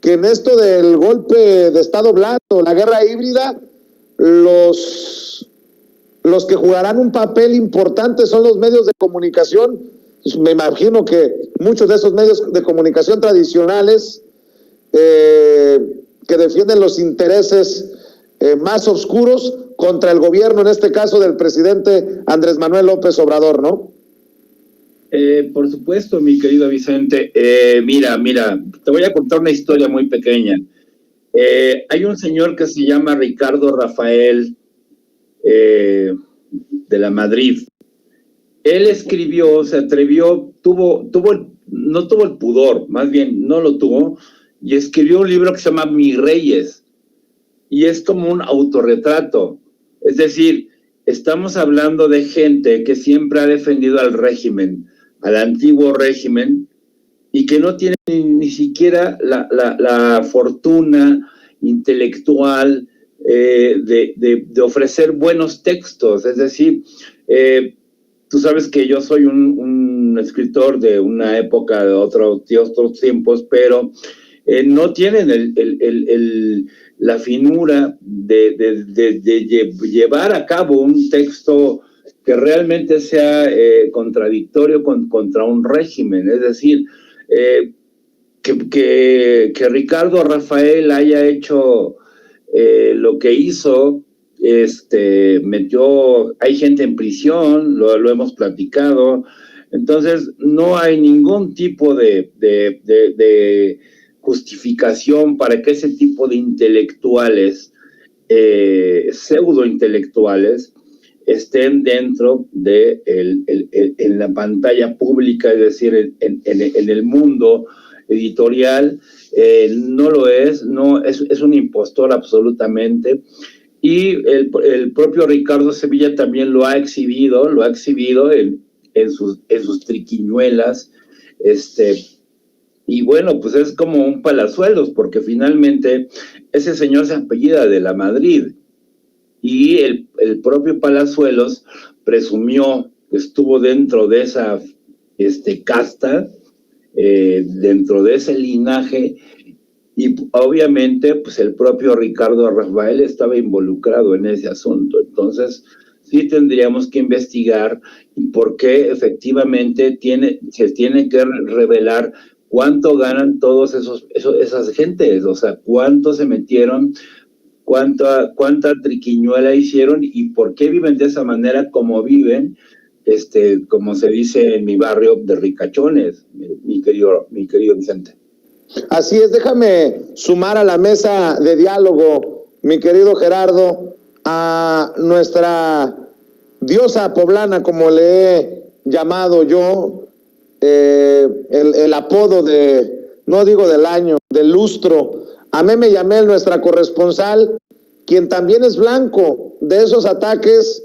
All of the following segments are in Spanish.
que en esto del golpe de Estado blando, la guerra híbrida, los que jugarán un papel importante son los medios de comunicación. Me imagino que muchos de esos medios de comunicación tradicionales que defienden los intereses más oscuros contra el gobierno, en este caso del presidente Andrés Manuel López Obrador, ¿no? Por supuesto, mi querido Vicente. Mira, te voy a contar una historia muy pequeña. Hay un señor que se llama Ricardo Rafael de la Madrid. Él escribió, se atrevió, no tuvo el pudor, más bien no lo tuvo, y escribió un libro que se llama Mis Reyes, y es como un autorretrato. Es decir, estamos hablando de gente que siempre ha defendido al régimen, al antiguo régimen, y que no tiene ni siquiera la fortuna intelectual de ofrecer buenos textos. Es decir, tú sabes que yo soy un escritor de una época, de otros tiempos, pero no tienen la finura de llevar a cabo un texto que realmente sea contradictorio contra un régimen. Es decir, que Ricardo Rafael haya hecho lo que hizo, hay gente en prisión, lo hemos platicado. Entonces no hay ningún tipo de justificación para que ese tipo de intelectuales, pseudointelectuales, estén dentro de en la pantalla pública, es decir, en el mundo editorial. No lo es, no es un impostor absolutamente. Y el propio Ricardo Sevilla también lo ha exhibido en sus triquiñuelas, y bueno, pues es como un palazuelos, porque finalmente ese señor se apellida de la Madrid, y el propio Palazuelos presumió que estuvo dentro de esa casta, dentro de ese linaje, y obviamente pues el propio Ricardo Rafael estaba involucrado en ese asunto. Entonces sí tendríamos que investigar por qué efectivamente se tiene que revelar cuánto ganan todos esas gentes, o sea, cuánto se metieron, cuánta triquiñuela hicieron y por qué viven de esa manera como viven, como se dice en mi barrio, de ricachones, mi querido Vicente. Así es, déjame sumar a la mesa de diálogo, mi querido Gerardo, a nuestra diosa poblana, como le he llamado yo, el apodo no digo del año, del lustro, a Meme Yamel, nuestra corresponsal, quien también es blanco de esos ataques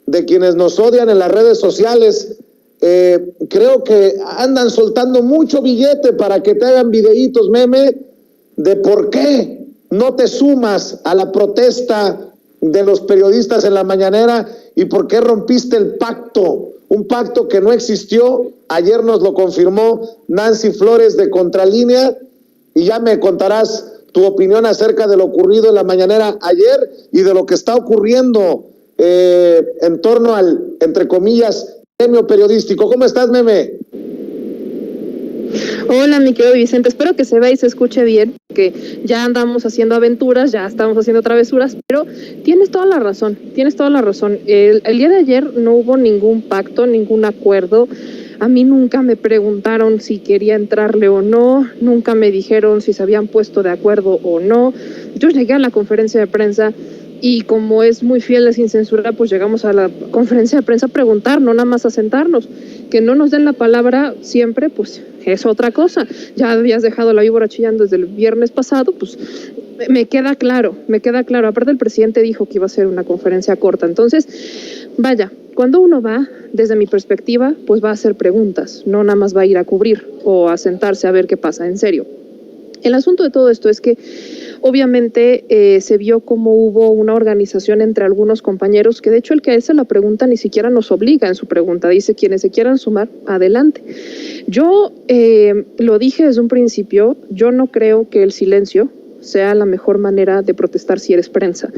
de quienes nos odian en las redes sociales. Creo que andan soltando mucho billete para que te hagan videitos, Meme, de por qué no te sumas a la protesta de los periodistas en la mañanera y por qué rompiste el pacto, un pacto que no existió. Ayer nos lo confirmó Nancy Flores de Contralínea, y ya me contarás tu opinión acerca de lo ocurrido en la mañanera ayer y de lo que está ocurriendo en torno al, entre comillas, gremio periodístico. ¿Cómo estás, Meme? Hola, mi querido Vicente, espero que se vea y se escuche bien, que ya andamos haciendo aventuras, ya estamos haciendo travesuras, pero tienes toda la razón. El día de ayer no hubo ningún pacto, ningún acuerdo. A mí nunca me preguntaron si quería entrarle o no, nunca me dijeron si se habían puesto de acuerdo o no. Yo llegué a la conferencia de prensa y como es muy fiel a Sin Censura, pues llegamos a la conferencia de prensa a preguntar, no nada más a sentarnos. Que no nos den la palabra siempre, pues es otra cosa. Ya habías dejado la víbora chillando desde el viernes pasado, pues me queda claro. Aparte el presidente dijo que iba a ser una conferencia corta. Entonces, vaya, cuando uno va, desde mi perspectiva, pues va a hacer preguntas, no nada más va a ir a cubrir o a sentarse a ver qué pasa, en serio. El asunto de todo esto es que obviamente se vio como hubo una organización entre algunos compañeros, que de hecho el que hace la pregunta ni siquiera nos obliga en su pregunta, dice quienes se quieran sumar, adelante. Yo lo dije desde un principio, yo no creo que el silencio sea la mejor manera de protestar si eres prensa,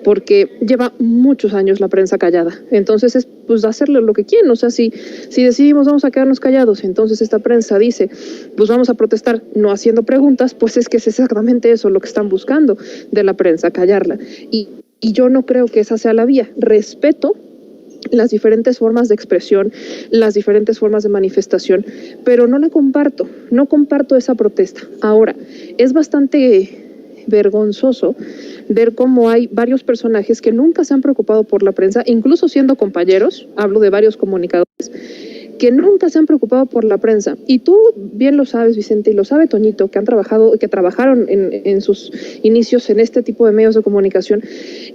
porque lleva muchos años la prensa callada, entonces es pues hacerle lo que quieren, o sea, si decidimos vamos a quedarnos callados, entonces esta prensa dice, pues vamos a protestar no haciendo preguntas, pues es que es exactamente eso lo que están buscando de la prensa, callarla, y yo no creo que esa sea la vía. Respeto las diferentes formas de expresión, las diferentes formas de manifestación, pero no comparto esa protesta. Ahora, es bastante vergonzoso ver cómo hay varios personajes que nunca se han preocupado por la prensa, incluso siendo compañeros, hablo de varios comunicadores, que nunca se han preocupado por la prensa. Y tú bien lo sabes, Vicente, y lo sabe Toñito, que trabajaron en sus inicios en este tipo de medios de comunicación,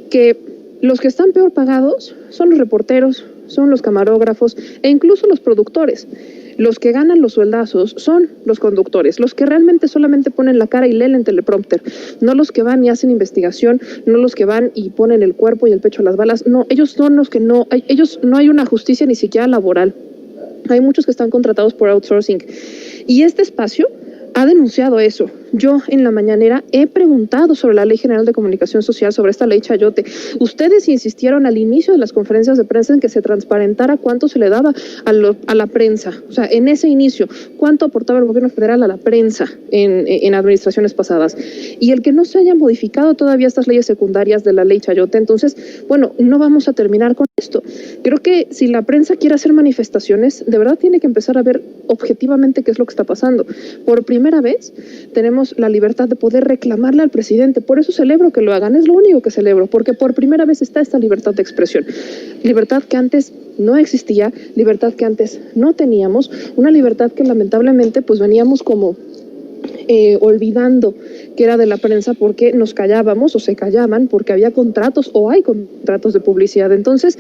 que los que están peor pagados son los reporteros, son los camarógrafos e incluso los productores. Los que ganan los sueldazos son los conductores, los que realmente solamente ponen la cara y leen el teleprompter, no los que van y hacen investigación, no los que van y ponen el cuerpo y el pecho a las balas, no, ellos son los que no hay una justicia ni siquiera laboral. Hay muchos que están contratados por outsourcing. Y este espacio ha denunciado eso. Yo en la mañanera he preguntado sobre la Ley General de Comunicación Social, sobre esta ley Chayote. Ustedes insistieron al inicio de las conferencias de prensa en que se transparentara cuánto se le daba a la prensa. O sea, en ese inicio, cuánto aportaba el gobierno federal a la prensa en administraciones pasadas. Y el que no se haya modificado todavía estas leyes secundarias de la ley Chayote, entonces, bueno, no vamos a terminar con esto. Creo que si la prensa quiere hacer manifestaciones, de verdad tiene que empezar a ver objetivamente qué es lo que está pasando. Por primera vez tenemos la libertad de poder reclamarle al presidente, por eso celebro que lo hagan, es lo único que celebro, porque por primera vez está esta libertad de expresión, libertad que antes no existía, libertad que antes no teníamos, una libertad que lamentablemente pues veníamos como olvidando que era de la prensa porque nos callábamos o se callaban porque había contratos o hay contratos de publicidad. Entonces,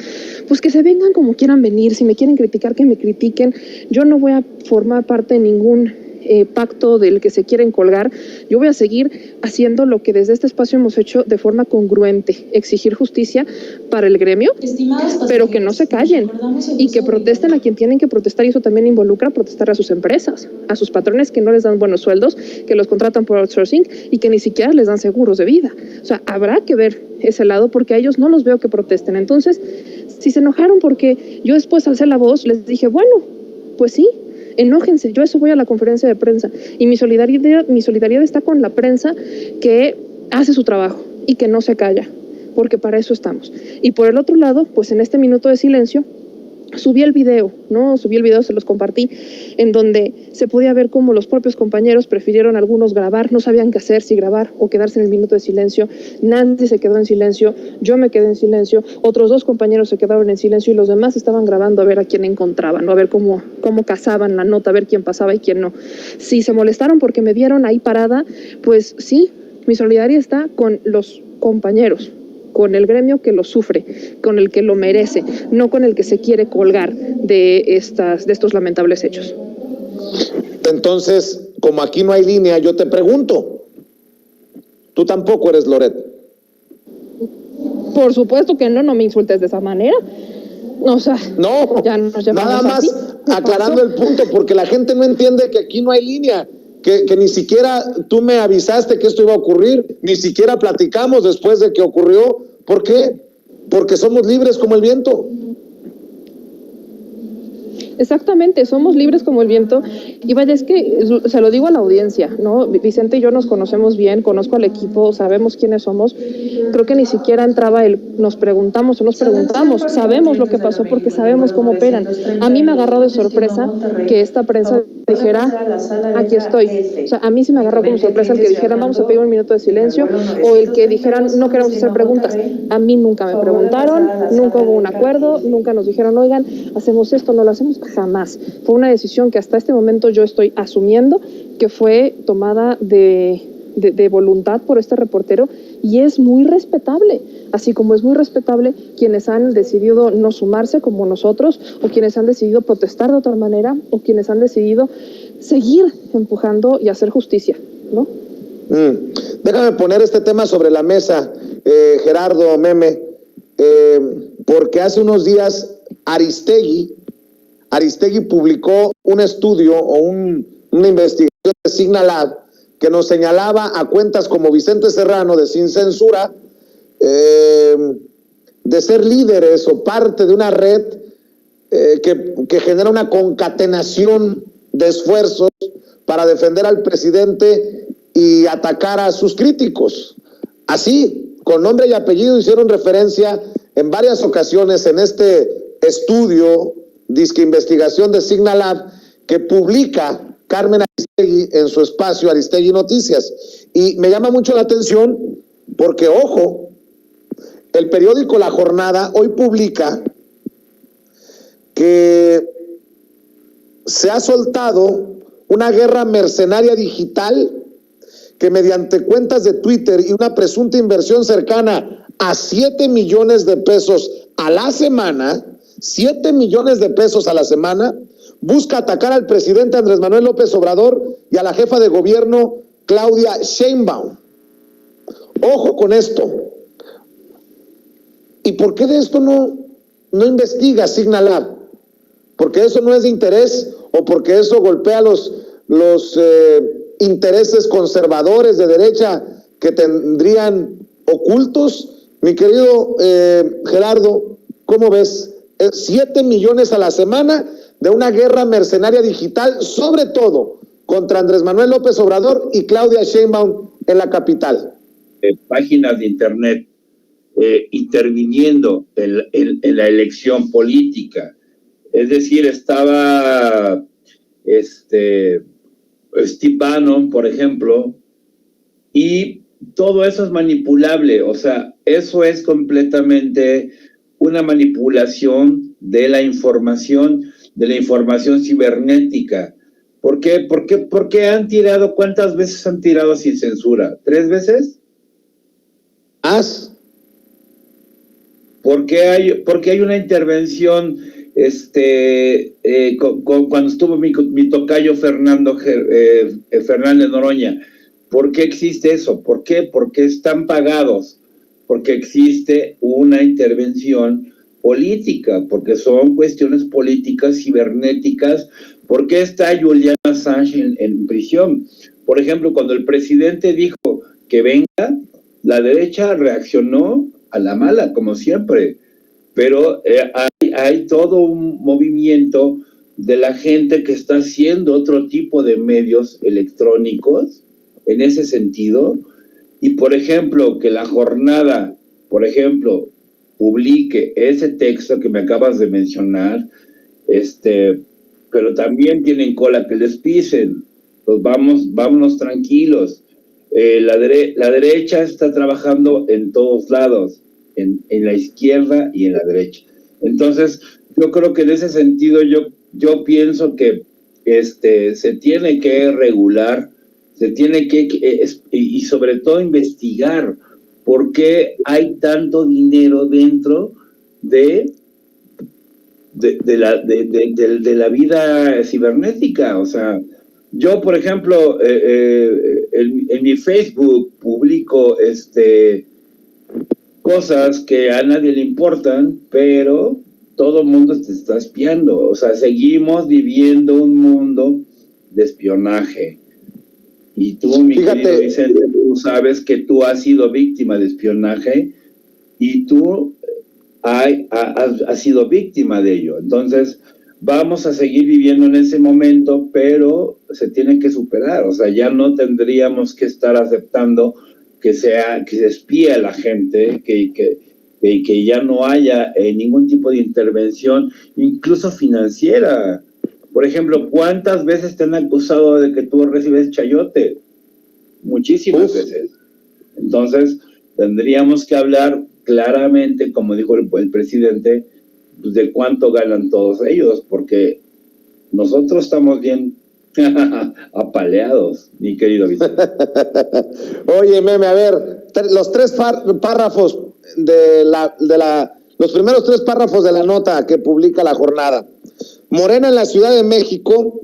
pues que se vengan como quieran venir, si me quieren criticar, que me critiquen. Yo no voy a formar parte de ningún pacto del que se quieren colgar. Yo voy a seguir haciendo lo que desde este espacio hemos hecho de forma congruente, exigir justicia para el gremio, pero que no se callen y que protesten a quien tienen que protestar, y eso también involucra protestar a sus empresas, a sus patrones que no les dan buenos sueldos, que los contratan por outsourcing y que ni siquiera les dan seguros de vida. O sea, habrá que ver ese lado porque a ellos no los veo que protesten. Entonces, si se enojaron porque yo después alcé la voz, les dije, bueno, pues sí, enójense, yo eso voy a la conferencia de prensa y mi solidaridad está con la prensa que hace su trabajo y que no se calla, porque para eso estamos. Y por el otro lado, pues en este minuto de silencio, subí el video, se los compartí, en donde se podía ver cómo los propios compañeros prefirieron algunos grabar, no sabían qué hacer, si grabar o quedarse en el minuto de silencio. Nancy se quedó en silencio, yo me quedé en silencio, otros dos compañeros se quedaron en silencio y los demás estaban grabando a ver a quién encontraban, ¿no? A ver cómo cazaban la nota, a ver quién pasaba y quién no. Si se molestaron porque me vieron ahí parada, pues sí, mi solidaridad está con los compañeros, con el gremio que lo sufre, con el que lo merece, no con el que se quiere colgar de estos lamentables hechos. Entonces, como aquí no hay línea, yo te pregunto, ¿tú tampoco eres Loret? Por supuesto que no me insultes de esa manera. O sea, no, ya nos nada más así. aclarando el punto, porque la gente no entiende que aquí no hay línea. Que ni siquiera tú me avisaste que esto iba a ocurrir, ni siquiera platicamos después de que ocurrió. ¿Por qué? Porque somos libres como el viento. Exactamente, somos libres como el viento. Y vaya, es que se lo digo a la audiencia, ¿no? Vicente y yo nos conocemos bien, conozco al equipo, sabemos quiénes somos. Creo que ni siquiera entraba nos preguntamos, sabemos lo que pasó porque sabemos cómo operan. A mí me agarró de sorpresa que esta prensa dijera, aquí estoy. O sea, a mí sí me agarró como sorpresa el que dijeran, vamos a pedir un minuto de silencio, o el que dijeran, no queremos hacer preguntas. A mí nunca me preguntaron, nunca hubo un acuerdo, nunca nos dijeron, oigan, hacemos esto, no lo hacemos. Jamás. Fue una decisión que hasta este momento yo estoy asumiendo que fue tomada de voluntad por este reportero y es muy respetable, así como es muy respetable quienes han decidido no sumarse como nosotros o quienes han decidido protestar de otra manera o quienes han decidido seguir empujando y hacer justicia, ¿no? Déjame poner este tema sobre la mesa, Gerardo, Meme, porque hace unos días Aristegui publicó un estudio o una investigación de Signalab que nos señalaba a cuentas como Vicente Serrano de Sin Censura de ser líderes o parte de una red que genera una concatenación de esfuerzos para defender al presidente y atacar a sus críticos. Así, con nombre y apellido, hicieron referencia en varias ocasiones en este estudio, disque investigación de Signalab, que publica Carmen Aristegui en su espacio Aristegui Noticias. Y me llama mucho la atención porque, ojo, el periódico La Jornada hoy publica que se ha soltado una guerra mercenaria digital que mediante cuentas de Twitter y una presunta inversión cercana a 7 millones de pesos a la semana, 7 millones de pesos a la semana, busca atacar al presidente Andrés Manuel López Obrador y a la jefa de gobierno Claudia Sheinbaum. Ojo con esto. ¿Y por qué de esto no investiga Signalab? ¿Porque eso no es de interés o porque eso golpea los intereses conservadores de derecha que tendrían ocultos? Mi querido Gerardo, ¿cómo ves? 7 millones a la semana de una guerra mercenaria digital, sobre todo contra Andrés Manuel López Obrador y Claudia Sheinbaum en la capital. Páginas de internet interviniendo en la elección política. Es decir, estaba Steve Bannon, por ejemplo, y todo eso es manipulable. O sea, eso es completamente una manipulación de la información cibernética. ¿Por qué? Porque han tirado, ¿cuántas veces han tirado sin censura? ¿3 veces? ¿Por qué hay una intervención cuando estuvo mi tocayo Fernández Noroña? ¿Por qué existe eso? ¿Por qué? Porque están pagados, porque existe una intervención política, porque son cuestiones políticas cibernéticas. ¿Por qué está Julian Assange en prisión? Por ejemplo, cuando el presidente dijo que venga, la derecha reaccionó a la mala, como siempre, pero hay todo un movimiento de la gente que está haciendo otro tipo de medios electrónicos en ese sentido. Y por ejemplo, que La Jornada, por ejemplo, publique ese texto que me acabas de mencionar, pero también tienen cola que les pisen. Pues vámonos tranquilos. La derecha está trabajando en todos lados, en la izquierda y en la derecha. Entonces, yo creo que en ese sentido yo pienso que se tiene que regular, se tiene que y sobre todo investigar por qué hay tanto dinero dentro de la vida cibernética. O sea, yo, por ejemplo, en mi Facebook publico cosas que a nadie le importan, pero todo el mundo te está espiando. O sea, seguimos viviendo un mundo de espionaje. Y tú, mi querido Vicente, tú sabes que tú has sido víctima de espionaje y tú has sido víctima de ello. Entonces, vamos a seguir viviendo en ese momento, pero se tiene que superar. O sea, ya no tendríamos que estar aceptando que se espíe a la gente, que ya no haya ningún tipo de intervención, incluso financiera. Por ejemplo, ¿cuántas veces te han acusado de que tú recibes chayote? Muchísimas veces. Entonces, tendríamos que hablar claramente, como dijo el presidente, pues, de cuánto ganan todos ellos, porque nosotros estamos bien apaleados, mi querido Vicente. Oye, Meme, a ver, los 3 párrafos los primeros 3 párrafos de la nota que publica La Jornada. Morena en la Ciudad de México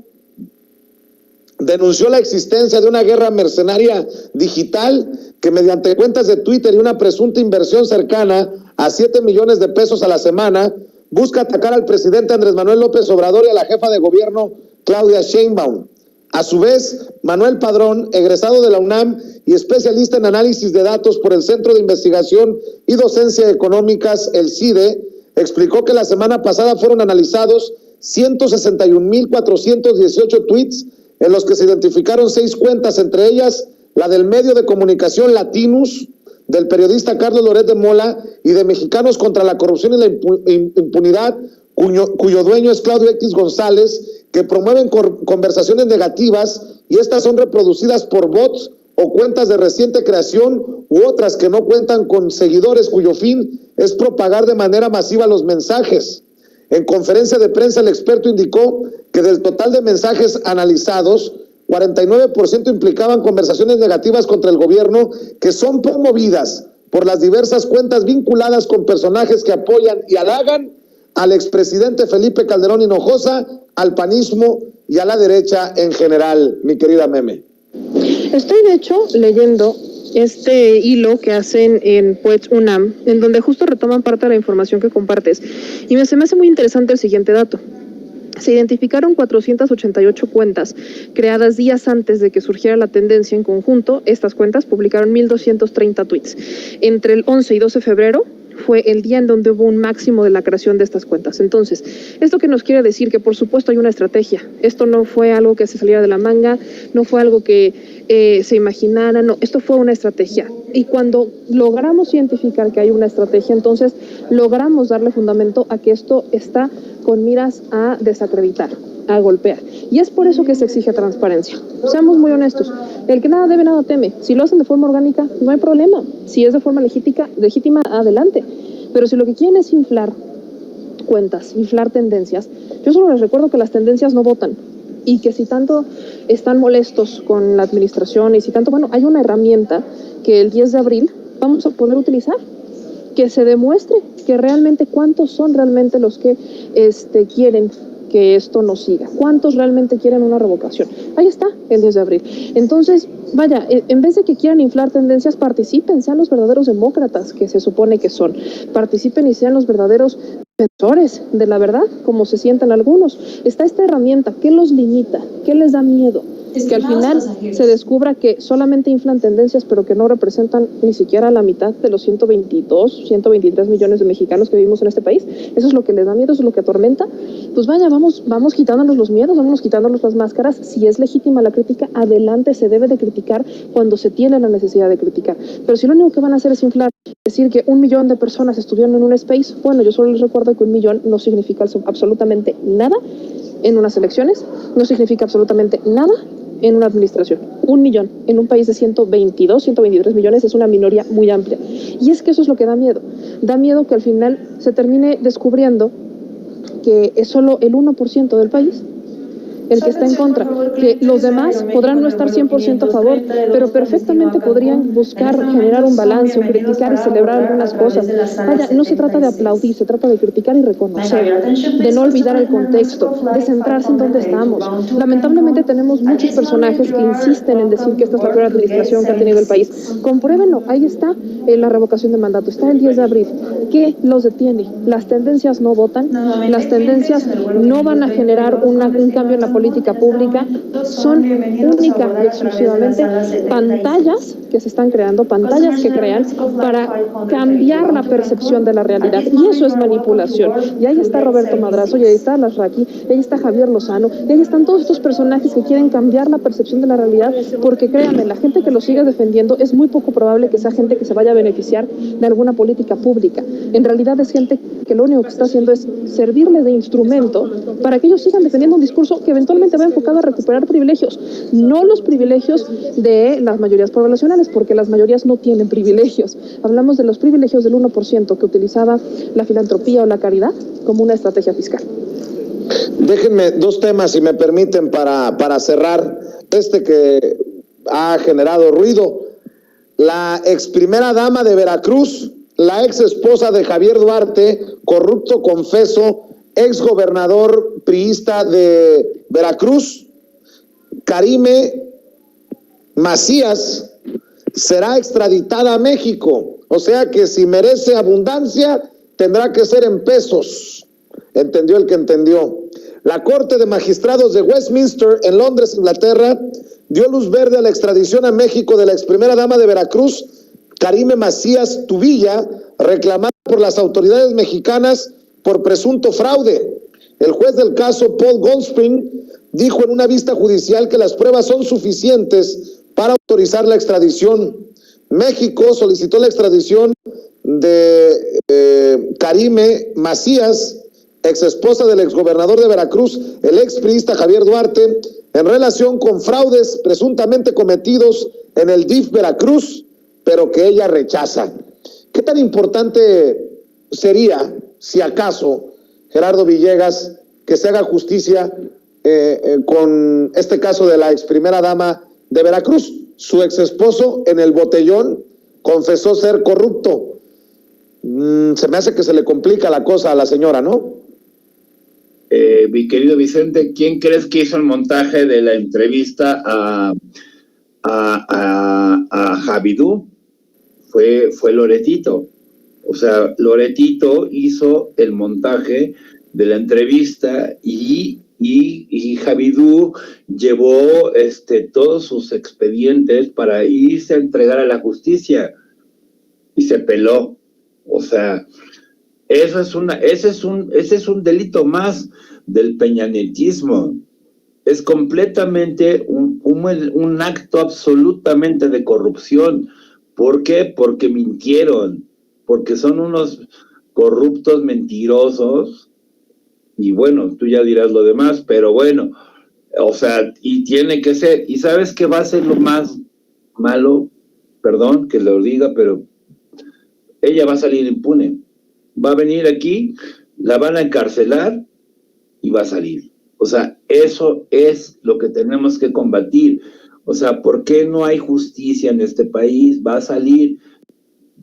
denunció la existencia de una guerra mercenaria digital que mediante cuentas de Twitter y una presunta inversión cercana a 7 millones de pesos a la semana busca atacar al presidente Andrés Manuel López Obrador y a la jefa de gobierno Claudia Sheinbaum. A su vez, Manuel Padrón, egresado de la UNAM y especialista en análisis de datos por el Centro de Investigación y Docencia Económicas, el CIDE, explicó que la semana pasada fueron analizados 161,418 tweets en los que se identificaron 6 cuentas, entre ellas la del medio de comunicación Latinus, del periodista Carlos Loret de Mola y de Mexicanos contra la Corrupción y la Impunidad, cuyo dueño es Claudio X González, que promueven conversaciones negativas y estas son reproducidas por bots o cuentas de reciente creación u otras que no cuentan con seguidores cuyo fin es propagar de manera masiva los mensajes. En conferencia de prensa, el experto indicó que del total de mensajes analizados, 49% implicaban conversaciones negativas contra el gobierno que son promovidas por las diversas cuentas vinculadas con personajes que apoyan y halagan al expresidente Felipe Calderón Hinojosa, al panismo y a la derecha en general, mi querida Meme. Estoy de hecho leyendo este hilo que hacen en Poets UNAM, en donde justo retoman parte de la información que compartes. Y se me hace muy interesante el siguiente dato. Se identificaron 488 cuentas creadas días antes de que surgiera la tendencia en conjunto. Estas cuentas publicaron 1,230 tweets. Entre el 11 y 12 de febrero fue el día en donde hubo un máximo de la creación de estas cuentas. Entonces, ¿esto qué nos quiere decir? Que por supuesto hay una estrategia. Esto no fue algo que se saliera de la manga, no fue algo que se imaginara, no, esto fue una estrategia. Y cuando logramos identificar que hay una estrategia, entonces logramos darle fundamento a que esto está con miras a desacreditar, a golpear. Y es por eso que se exige transparencia. Seamos muy honestos. El que nada debe, nada teme. Si lo hacen de forma orgánica, no hay problema. Si es de forma legítima, adelante. Pero si lo que quieren es inflar cuentas, inflar tendencias, yo solo les recuerdo que las tendencias no votan. Y que si tanto están molestos con la administración y si tanto, bueno, hay una herramienta que el 10 de abril vamos a poder utilizar. Que se demuestre que realmente cuántos son realmente los que quieren que esto no siga. ¿Cuántos realmente quieren una revocación? Ahí está, el 10 de abril. Entonces, vaya, en vez de que quieran inflar tendencias, participen, sean los verdaderos demócratas que se supone que son. Participen y sean los verdaderos defensores de la verdad, como se sientan algunos. Está esta herramienta, ¿qué los limita? ¿Qué les da miedo? Que al final se descubra que solamente inflan tendencias, pero que no representan ni siquiera la mitad de los 123 millones de mexicanos que vivimos en este país. Eso es lo que les da miedo, eso es lo que atormenta. Pues vaya, vamos quitándonos los miedos, vamos quitándonos las máscaras. Si es legítima la crítica, adelante, se debe de criticar cuando se tiene la necesidad de criticar. Pero si lo único que van a hacer es inflar, decir que 1 millón de personas estuvieron en un space, bueno, yo solo les recuerdo que 1 millón no significa absolutamente nada en unas elecciones, no significa absolutamente nada en una administración. 1 millón en un país de 123 millones es una minoría muy amplia. Y es que eso es lo que da miedo. Da miedo que al final se termine descubriendo que es solo el 1% del país el que está en contra, que los demás podrán no estar 100% a favor, pero perfectamente podrían buscar generar un balance, o criticar y celebrar algunas cosas. Vaya, no se trata de aplaudir, se trata de criticar y reconocer, de no olvidar el contexto, de centrarse en dónde estamos. Lamentablemente tenemos muchos personajes que insisten en decir que esta es la peor administración que ha tenido el país. Compruébenlo, ahí está la revocación de mandato, está el 10 de abril. ¿Qué los detiene? Las tendencias no votan, las tendencias no van a generar un cambio en la política pública, son única y exclusivamente pantallas que se están creando, pantallas que crean para cambiar la percepción de la realidad, y eso es manipulación. Y ahí está Roberto Madrazo, y ahí está Lasraki, y ahí está Javier Lozano, y ahí están todos estos personajes que quieren cambiar la percepción de la realidad, porque créanme, la gente que lo sigue defendiendo es muy poco probable que sea gente que se vaya a beneficiar de alguna política pública. En realidad es gente que lo único que está haciendo es servirles de instrumento para que ellos sigan defendiendo un discurso que eventualmente va enfocado a recuperar privilegios, no los privilegios de las mayorías poblacionales, porque las mayorías no tienen privilegios. Hablamos de los privilegios del 1% que utilizaba la filantropía o la caridad como una estrategia fiscal. Déjenme 2 temas, si me permiten, para cerrar que ha generado ruido. La ex primera dama de Veracruz, la ex esposa de Javier Duarte, corrupto confeso, ex gobernador priista de Veracruz, Karime Macías será extraditada a México. O sea que si merece abundancia, tendrá que ser en pesos. Entendió el que entendió. La Corte de Magistrados de Westminster, en Londres, Inglaterra, dio luz verde a la extradición a México de la ex primera dama de Veracruz, Karime Macías Tubilla, reclamada por las autoridades mexicanas por presunto fraude. El juez del caso, Paul Goldspring, dijo en una vista judicial que las pruebas son suficientes para autorizar la extradición. México solicitó la extradición de Karime Macías, ex esposa del exgobernador de Veracruz, el expriista Javier Duarte, en relación con fraudes presuntamente cometidos en el DIF Veracruz, pero que ella rechaza. ¿Qué tan importante sería, si acaso, Gerardo Villegas, que se haga justicia con este caso de la ex primera dama de Veracruz? Su ex esposo en el botellón confesó ser corrupto. Se me hace que se le complica la cosa a la señora, ¿no? Mi querido Vicente, ¿quién crees que hizo el montaje de la entrevista a Javidú? Fue Loretito. O sea, Loretito hizo el montaje de la entrevista y Javidú llevó todos sus expedientes para irse a entregar a la justicia y se peló. O sea, ese es un delito más del peñanetismo. Es completamente un acto absolutamente de corrupción. ¿Por qué? Porque mintieron, porque son unos corruptos mentirosos. Y bueno, tú ya dirás lo demás, pero bueno, o sea, y tiene que ser. ¿Y sabes qué va a ser lo más malo? Perdón que lo diga, pero ella va a salir impune. Va a venir aquí, la van a encarcelar y va a salir. O sea, eso es lo que tenemos que combatir. O sea, ¿por qué no hay justicia en este país? Va a salir.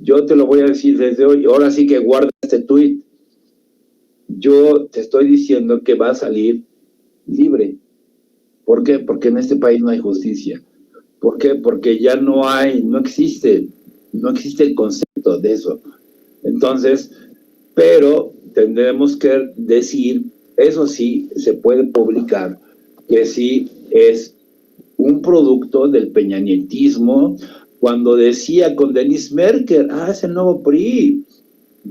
Yo te lo voy a decir desde hoy. Ahora sí que guarda este tuit. Yo te estoy diciendo que va a salir libre. ¿Por qué? Porque en este país no hay justicia. ¿Por qué? Porque ya no existe el concepto de eso. Entonces, pero tendremos que decir, eso sí, se puede publicar, que sí es un producto del peñanietismo, cuando decía con Denise Merker, es el nuevo PRI,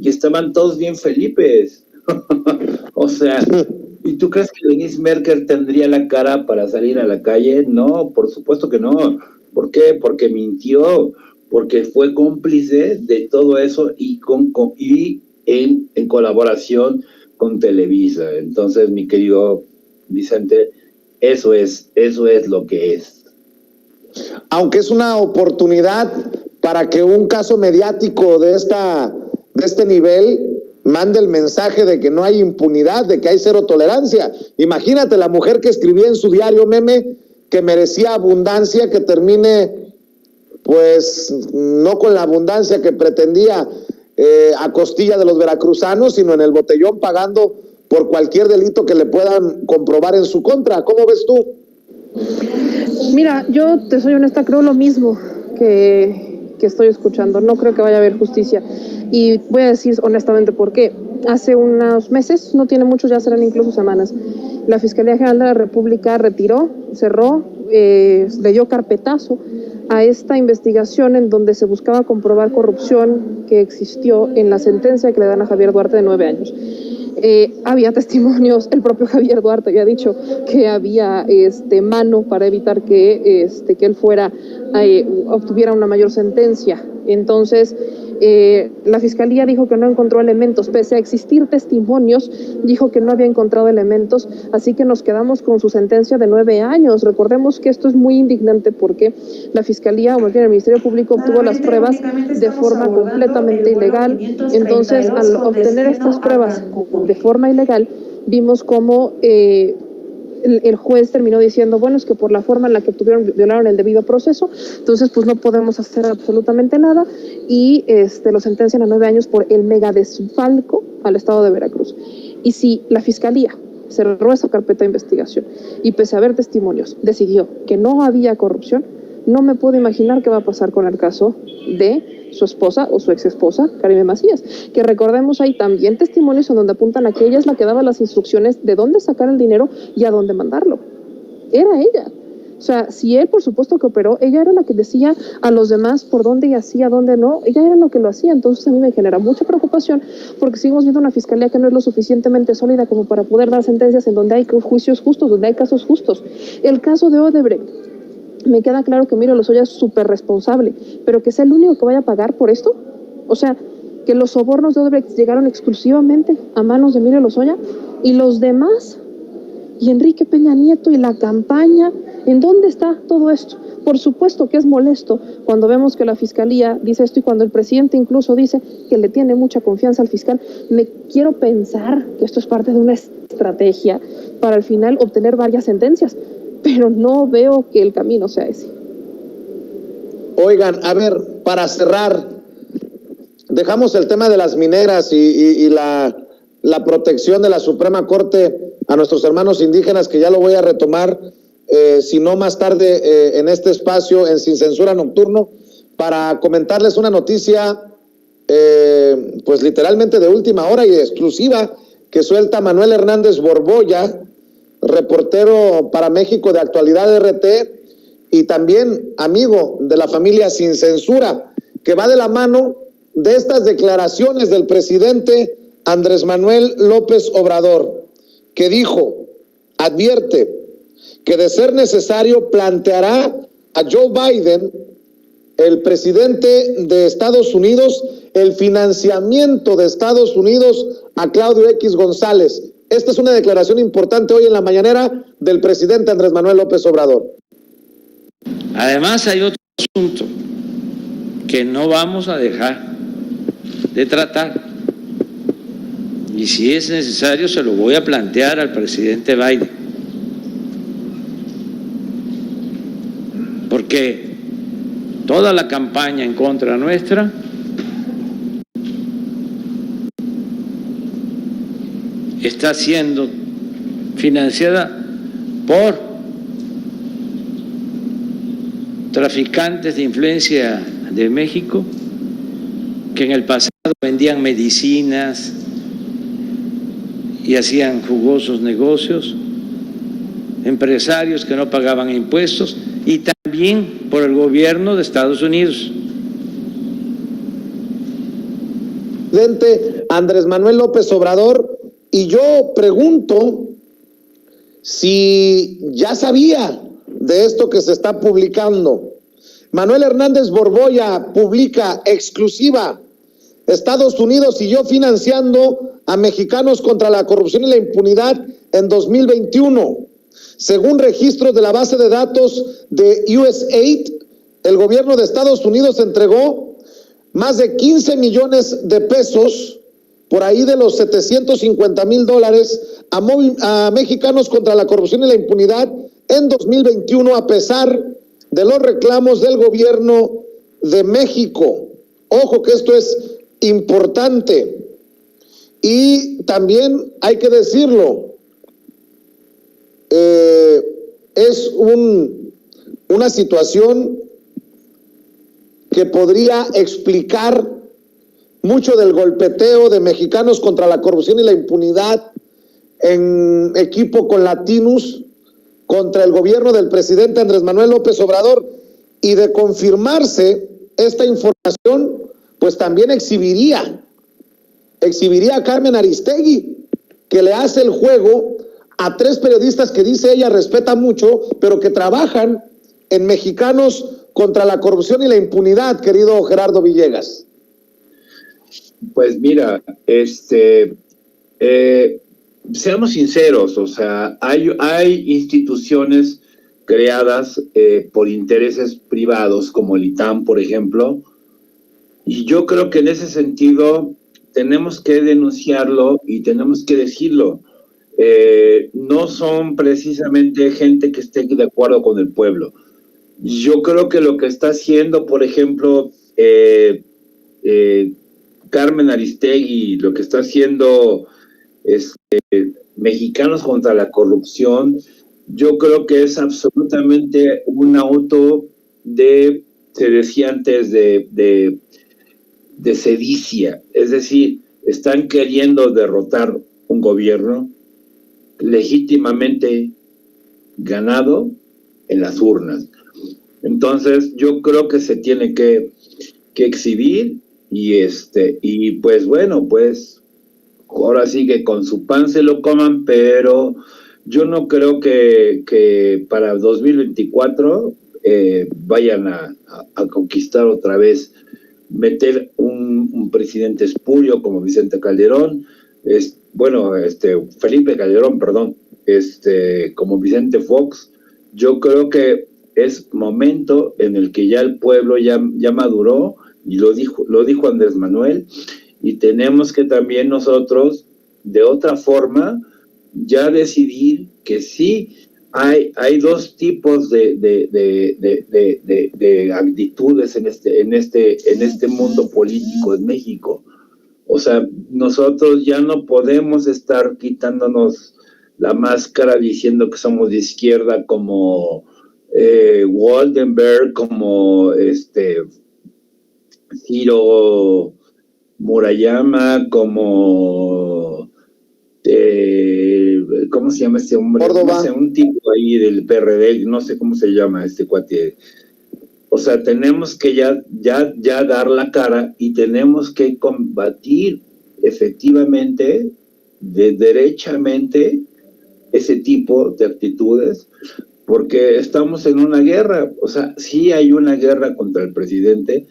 y estaban todos bien Felipes. O sea, ¿y tú crees que Denise Merker tendría la cara para salir a la calle? No, por supuesto que no. ¿Por qué? Porque mintió, porque fue cómplice de todo eso y en colaboración con Televisa. Entonces, mi querido Vicente, eso es lo que es. Aunque es una oportunidad para que un caso mediático de este nivel mande el mensaje de que no hay impunidad, de que hay cero tolerancia. Imagínate la mujer que escribía en su diario Meme que merecía abundancia, que termine pues no con la abundancia que pretendía a costilla de los veracruzanos, sino en el botellón pagando por cualquier delito que le puedan comprobar en su contra. ¿Cómo ves tú? Mira, yo te soy honesta, creo lo mismo que estoy escuchando. No creo que vaya a haber justicia. Y voy a decir honestamente por qué. Hace unos meses, no tiene mucho, ya serán incluso semanas, la Fiscalía General de la República cerró, le dio carpetazo a esta investigación en donde se buscaba comprobar corrupción que existió en la sentencia que le dan a Javier Duarte de 9 años. Había testimonios, el propio Javier Duarte había dicho que había mano para evitar que él obtuviera una mayor sentencia. Entonces, la Fiscalía dijo que no encontró elementos, pese a existir testimonios, dijo que no había encontrado elementos, así que nos quedamos con su sentencia de 9 años. Recordemos que esto es muy indignante porque la Fiscalía, o más bien el Ministerio Público, obtuvo las pruebas de forma completamente ilegal. Entonces, al obtener estas pruebas de forma ilegal, vimos cómo el juez terminó diciendo, bueno, es que por la forma en la que violaron el debido proceso, entonces pues no podemos hacer absolutamente nada, y lo sentencian a 9 años por el mega desfalco al estado de Veracruz. Y si la Fiscalía cerró esa carpeta de investigación y pese a haber testimonios, decidió que no había corrupción, no me puedo imaginar qué va a pasar con el caso de su esposa o su ex esposa, Karime Macías, que recordemos hay también testimonios en donde apuntan a que ella es la que daba las instrucciones de dónde sacar el dinero y a dónde mandarlo. Era ella. O sea, si él por supuesto que operó, ella era la que decía a los demás por dónde y hacía, dónde no, ella era lo que lo hacía. Entonces a mí me genera mucha preocupación porque seguimos viendo una fiscalía que no es lo suficientemente sólida como para poder dar sentencias en donde hay juicios justos, donde hay casos justos. El caso de Odebrecht, me queda claro que Emilio Lozoya es súper responsable, pero que sea el único que vaya a pagar por esto. O sea, que los sobornos de Odebrecht llegaron exclusivamente a manos de Emilio Lozoya y los demás, y Enrique Peña Nieto y la campaña, ¿en dónde está todo esto? Por supuesto que es molesto cuando vemos que la fiscalía dice esto y cuando el presidente incluso dice que le tiene mucha confianza al fiscal. Me quiero pensar que esto es parte de una estrategia para al final obtener varias sentencias, pero no veo que el camino sea ese. Oigan, a ver, para cerrar, dejamos el tema de las mineras y la protección de la Suprema Corte a nuestros hermanos indígenas, que ya lo voy a retomar, si no más tarde en este espacio, en Sin Censura Nocturno, para comentarles una noticia, pues literalmente de última hora y exclusiva, que suelta Manuel Hernández Borbolla, reportero para México de Actualidad RT y también amigo de la familia Sin Censura, que va de la mano de estas declaraciones del presidente Andrés Manuel López Obrador, que dijo, advierte que de ser necesario planteará a Joe Biden, el presidente de Estados Unidos, el financiamiento de Estados Unidos a Claudio X González. Esta es una declaración importante hoy en la mañanera del presidente Andrés Manuel López Obrador. Además, hay otro asunto que no vamos a dejar de tratar. Y si es necesario, se lo voy a plantear al presidente Biden. Porque toda la campaña en contra nuestra está siendo financiada por traficantes de influencia de México que en el pasado vendían medicinas y hacían jugosos negocios, empresarios que no pagaban impuestos y también por el gobierno de Estados Unidos. Presidente Andrés Manuel López Obrador, y yo pregunto si ya sabía de esto que se está publicando. Manuel Hernández Borbolla publica exclusiva: Estados Unidos siguió financiando a mexicanos contra la corrupción y la impunidad en 2021. Según registros de la base de datos de USAID, el gobierno de Estados Unidos entregó más de 15 millones de pesos, por ahí de los $750,000, a mexicanos contra la corrupción y la impunidad en 2021, a pesar de los reclamos del gobierno de México. Ojo que esto es importante. Y también hay que decirlo, es una situación que podría explicar mucho del golpeteo de mexicanos contra la corrupción y la impunidad en equipo con Latinus contra el gobierno del presidente Andrés Manuel López Obrador. Y de confirmarse esta información, pues también exhibiría a Carmen Aristegui, que le hace el juego a 3 periodistas que dice ella respeta mucho, pero que trabajan en Mexicanos contra la corrupción y la impunidad, querido Gerardo Villegas. Pues mira, seamos sinceros, o sea, hay instituciones creadas por intereses privados, como el ITAM, por ejemplo, y yo creo que en ese sentido tenemos que denunciarlo y tenemos que decirlo. No son precisamente gente que esté de acuerdo con el pueblo. Yo creo que lo que está haciendo, por ejemplo, Carmen Aristegui, lo que está haciendo Mexicanos contra la Corrupción, yo creo que es absolutamente un auto de, se decía antes, de sedicia. Es decir, están queriendo derrotar un gobierno legítimamente ganado en las urnas. Entonces, yo creo que se tiene que exhibir y pues bueno, pues ahora sí que con su pan se lo coman, pero yo no creo que para 2024 vayan a conquistar otra vez, meter un presidente espurio como Vicente Calderón, Felipe Calderón, perdón, como Vicente Fox. Yo creo que es momento en el que ya el pueblo ya maduró, y lo dijo Andrés Manuel, y tenemos que también nosotros, de otra forma, ya decidir que sí hay dos tipos de actitudes en este mundo político en México. O sea, nosotros ya no podemos estar quitándonos la máscara diciendo que somos de izquierda, como Waldenberg, como Ciro Murayama, como ¿cómo se llama este hombre? No sé, un tipo ahí del PRD, no sé cómo se llama este cuate. O sea, tenemos que ya dar la cara y tenemos que combatir efectivamente, derechamente, ese tipo de actitudes, porque estamos en una guerra. O sea, sí hay una guerra contra el presidente,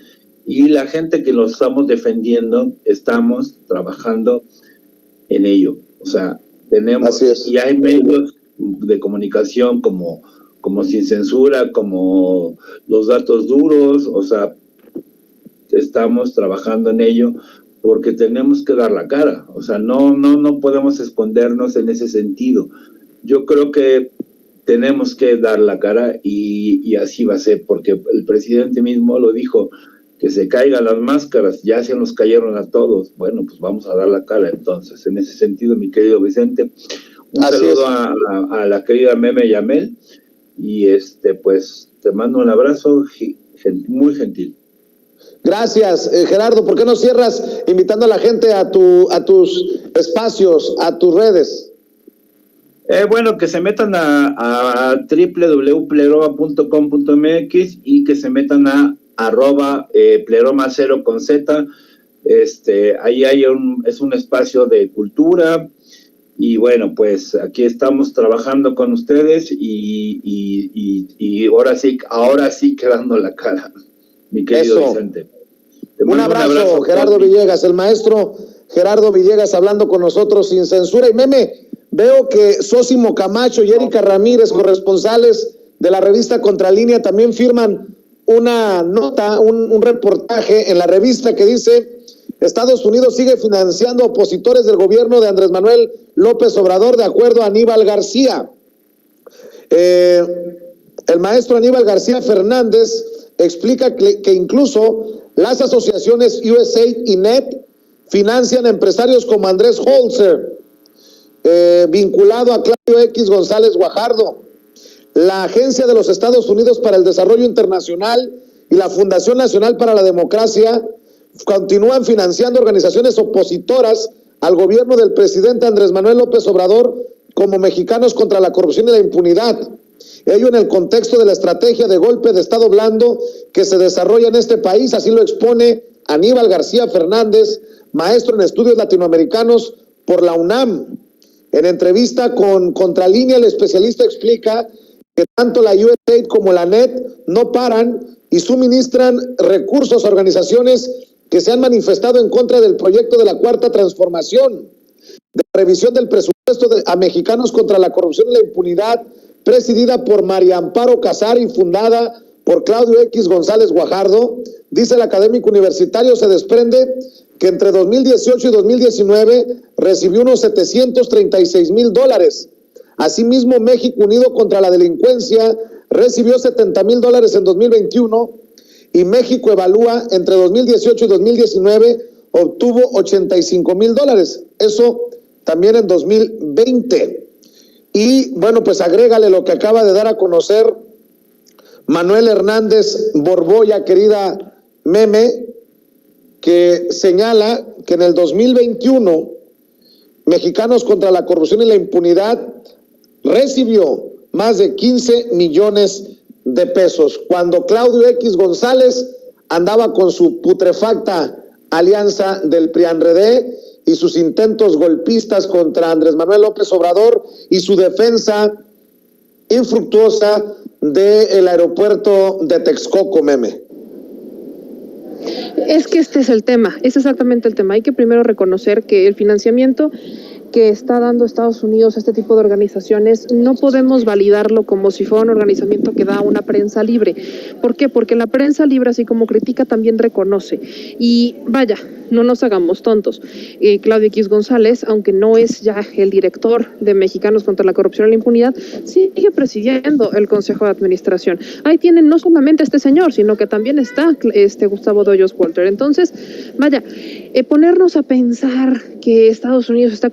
y la gente que lo estamos defendiendo estamos trabajando en ello. O sea, tenemos, y hay medios de comunicación como Sin Censura, como Los Datos Duros. O sea, estamos trabajando en ello porque tenemos que dar la cara. O sea, no podemos escondernos en ese sentido. Yo creo que tenemos que dar la cara, y así va a ser, porque el presidente mismo lo dijo, que se caigan las máscaras, ya se nos cayeron a todos. Bueno, pues vamos a dar la cara. Entonces, en ese sentido, mi querido Vicente, un saludo a la querida Meme Yamel, y pues te mando un abrazo muy gentil. Gracias, Gerardo. ¿Por qué no cierras invitando a la gente a tus espacios, a tus redes? Bueno, que se metan a www.pleroma.com.mx y que se metan a @pleroma0 con Z. Ahí es un espacio de cultura, y bueno, pues aquí estamos trabajando con ustedes, y ahora sí quedando la cara, mi querido Vicente. Un abrazo, Gerardo Villegas, el maestro Gerardo Villegas, hablando con nosotros sin censura. Y Meme, veo que Sósimo Camacho y Erika Ramírez, corresponsales de la revista Contralínea, también firman una nota, un reportaje en la revista que dice: Estados Unidos sigue financiando opositores del gobierno de Andrés Manuel López Obrador, de acuerdo a Aníbal García. El maestro Aníbal García Fernández explica que incluso las asociaciones USAID y NET financian a empresarios como Andrés Holzer, vinculado a Claudio X González Guajardo. La Agencia de los Estados Unidos para el Desarrollo Internacional y la Fundación Nacional para la Democracia continúan financiando organizaciones opositoras al gobierno del presidente Andrés Manuel López Obrador, como Mexicanos contra la Corrupción y la Impunidad. Ello en el contexto de la estrategia de golpe de Estado blando que se desarrolla en este país. Así lo expone Aníbal García Fernández, maestro en estudios latinoamericanos por la UNAM. En entrevista con Contralínea, el especialista explica que tanto la USAID como la NET no paran y suministran recursos a organizaciones que se han manifestado en contra del proyecto de la Cuarta Transformación, de revisión del presupuesto a Mexicanos contra la Corrupción y la Impunidad, presidida por María Amparo Casar y fundada por Claudio X González Guajardo. Dice el académico universitario, se desprende que entre 2018 y 2019 recibió unos $736,000. Asimismo, México Unido contra la Delincuencia recibió $70,000 en 2021, y México Evalúa entre 2018 y 2019 obtuvo $85,000. Eso también en 2020. Y bueno, pues agrégale lo que acaba de dar a conocer Manuel Hernández Borboya, querida Meme, que señala que en el 2021 Mexicanos contra la Corrupción y la Impunidad recibió más de 15 millones de pesos, cuando Claudio X González andaba con su putrefacta alianza del PRI-ANRED y sus intentos golpistas contra Andrés Manuel López Obrador y su defensa infructuosa del aeropuerto de Texcoco, Meme. Es que este es el tema, es exactamente el tema. Hay que primero reconocer que el financiamiento que está dando Estados Unidos a este tipo de organizaciones no podemos validarlo como si fuera un organizamiento que da una prensa libre. ¿Por qué? Porque la prensa libre, así como critica, también reconoce. Y vaya, no nos hagamos tontos. Claudio X González, aunque no es ya el director de Mexicanos contra la Corrupción y la Impunidad, sigue presidiendo el Consejo de Administración. Ahí tienen no solamente este señor, sino que también está Gustavo Doyos Walter. Entonces, vaya, ponernos a pensar que Estados Unidos está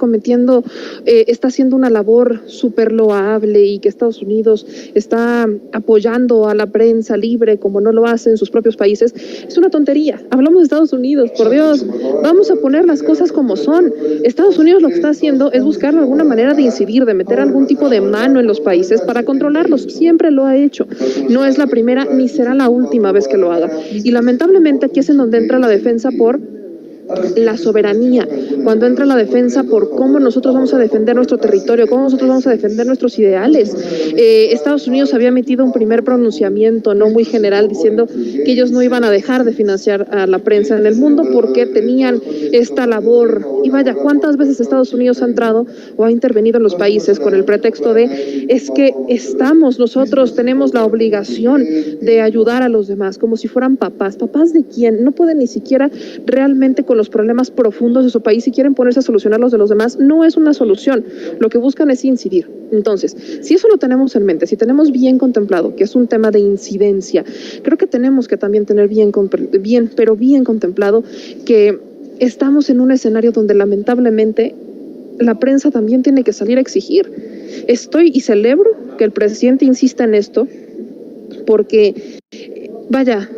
haciendo una labor súper loable y que Estados Unidos está apoyando a la prensa libre como no lo hace en sus propios países, es una tontería. Hablamos de Estados Unidos, por Dios, vamos a poner las cosas como son. Estados Unidos lo que está haciendo es buscar alguna manera de incidir, de meter algún tipo de mano en los países para controlarlos. Siempre lo ha hecho. No es la primera ni será la última vez que lo haga. Y lamentablemente aquí es en donde entra la defensa por la soberanía, cuando entra la defensa por cómo nosotros vamos a defender nuestro territorio, cómo nosotros vamos a defender nuestros ideales. Estados Unidos había emitido un primer pronunciamiento no muy general diciendo que ellos no iban a dejar de financiar a la prensa en el mundo porque tenían esta labor. Y vaya, ¿cuántas veces Estados Unidos ha entrado o ha intervenido en los países con el pretexto de es que nosotros tenemos la obligación de ayudar a los demás, como si fueran papás? ¿Papás de quién? No pueden ni siquiera realmente con los problemas profundos de su país y quieren ponerse a solucionar los de los demás. No es una solución. Lo que buscan es incidir. Entonces, si eso lo tenemos en mente, si tenemos bien contemplado que es un tema de incidencia, creo que tenemos que también tener bien contemplado que estamos en un escenario donde lamentablemente la prensa también tiene que salir a exigir. Estoy y celebro que el presidente insista en esto porque, vaya,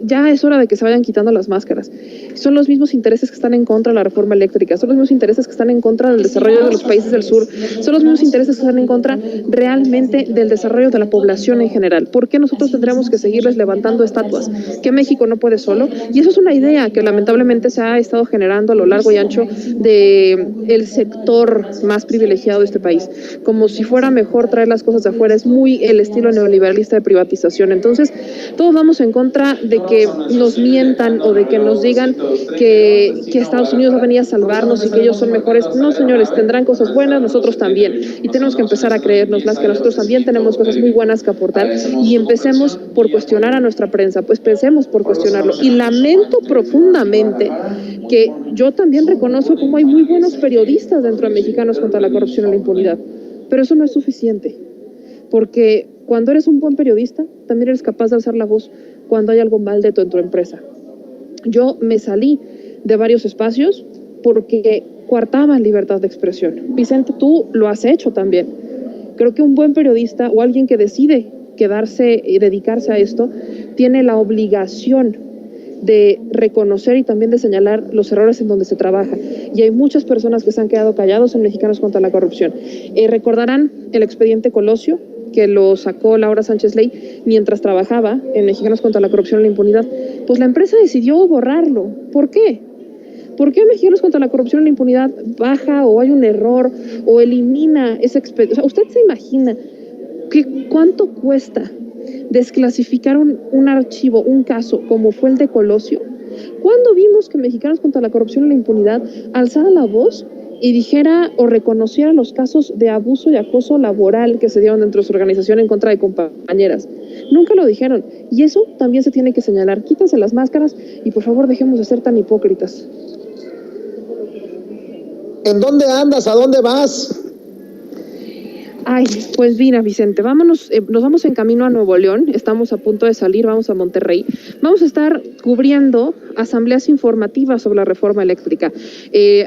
ya es hora de que se vayan quitando las máscaras. Son los mismos intereses que están en contra de la reforma eléctrica, son los mismos intereses que están en contra del desarrollo de los países del sur, son los mismos intereses que están en contra realmente del desarrollo de la población en general. ¿Por qué nosotros tendremos que seguirles levantando estatuas? ¿Que México no puede solo? Y eso es una idea que lamentablemente se ha estado generando a lo largo y ancho del sector más privilegiado de este país, como si fuera mejor traer las cosas de afuera. Es muy el estilo neoliberalista de privatización. Entonces, todos vamos en contra de que nos mientan o de que nos digan que Estados Unidos va a venir a salvarnos y que ellos son mejores. No, señores, tendrán cosas buenas, nosotros también. Y tenemos que empezar a creérnoslas, que nosotros también tenemos cosas muy buenas que aportar. Y empecemos por cuestionar a nuestra prensa, pues pensemos por cuestionarlo. Y lamento profundamente que yo también reconozco cómo hay muy buenos periodistas dentro de Mexicanos contra la Corrupción y la Impunidad. Pero eso no es suficiente. Porque cuando eres un buen periodista, también eres capaz de alzar la voz cuando hay algo mal de tu empresa. Yo me salí de varios espacios porque coartaban libertad de expresión. Vicente, tú lo has hecho también. Creo que un buen periodista o alguien que decide quedarse y dedicarse a esto tiene la obligación de reconocer y también de señalar los errores en donde se trabaja. Y hay muchas personas que se han quedado callados en Mexicanos contra la Corrupción. Recordarán el expediente Colosio, que lo sacó Laura Sánchez Ley mientras trabajaba en Mexicanos contra la Corrupción y la Impunidad. Pues la empresa decidió borrarlo. ¿Por qué? ¿Por qué Mexicanos contra la Corrupción y la Impunidad baja o hay un error o elimina ese expediente? O sea, ¿usted se imagina cuánto cuesta desclasificar un archivo, un caso como fue el de Colosio? ¿Cuándo vimos que Mexicanos contra la Corrupción y la Impunidad alzara la voz y dijera o reconociera los casos de abuso y acoso laboral que se dieron dentro de su organización en contra de compañeras? Nunca lo dijeron. Y eso también se tiene que señalar. Quítense las máscaras y por favor dejemos de ser tan hipócritas. ¿En dónde andas? ¿A dónde vas? Ay, pues mira, Vicente, vámonos, nos vamos en camino a Nuevo León, estamos a punto de salir, vamos a Monterrey, vamos a estar cubriendo asambleas informativas sobre la reforma eléctrica.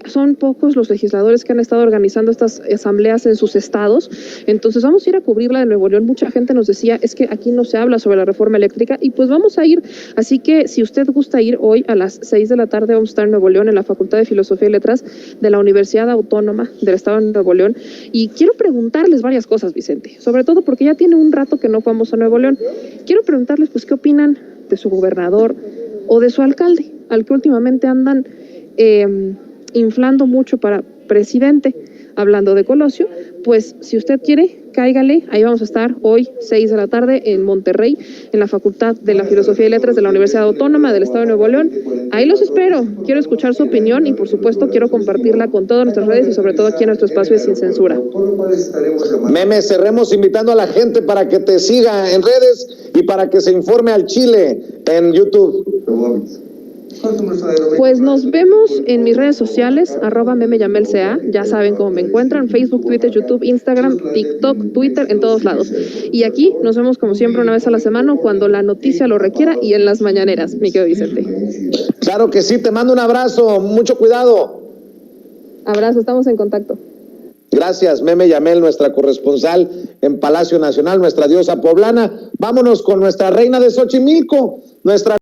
Son pocos los legisladores que han estado organizando estas asambleas en sus estados, entonces vamos a ir a cubrirla de Nuevo León. Mucha gente nos decía, es que aquí no se habla sobre la reforma eléctrica, y pues vamos a ir. Así que si usted gusta ir hoy a las 6 de la tarde, vamos a estar en Nuevo León, en la Facultad de Filosofía y Letras de la Universidad Autónoma del Estado de Nuevo León, y quiero preguntarles varias cosas, Vicente, sobre todo porque ya tiene un rato que no vamos a Nuevo León. Quiero preguntarles, pues, ¿qué opinan de su gobernador o de su alcalde, al que últimamente andan inflando mucho para presidente? Hablando de Colosio, pues si usted quiere, cáigale, ahí vamos a estar hoy 6 de la tarde en Monterrey, en la Facultad de la Filosofía y Letras de la Universidad Autónoma del Estado de Nuevo León. Ahí los espero, quiero escuchar su opinión y por supuesto quiero compartirla con todas nuestras redes y sobre todo aquí en nuestro espacio de Sin Censura. Meme, cerremos invitando a la gente para que te siga en redes y para que se informe al Chile en YouTube. Pues nos vemos en mis redes sociales, @memeyamelca, ya saben cómo me encuentran, Facebook, Twitter, YouTube, Instagram, TikTok, Twitter, en todos lados. Y aquí nos vemos como siempre una vez a la semana cuando la noticia lo requiera y en las mañaneras, mi querido Vicente. Claro que sí, te mando un abrazo, mucho cuidado. Abrazo, estamos en contacto. Gracias, Meme Yamel, nuestra corresponsal en Palacio Nacional, nuestra diosa poblana. Vámonos con nuestra reina de Xochimilco, nuestra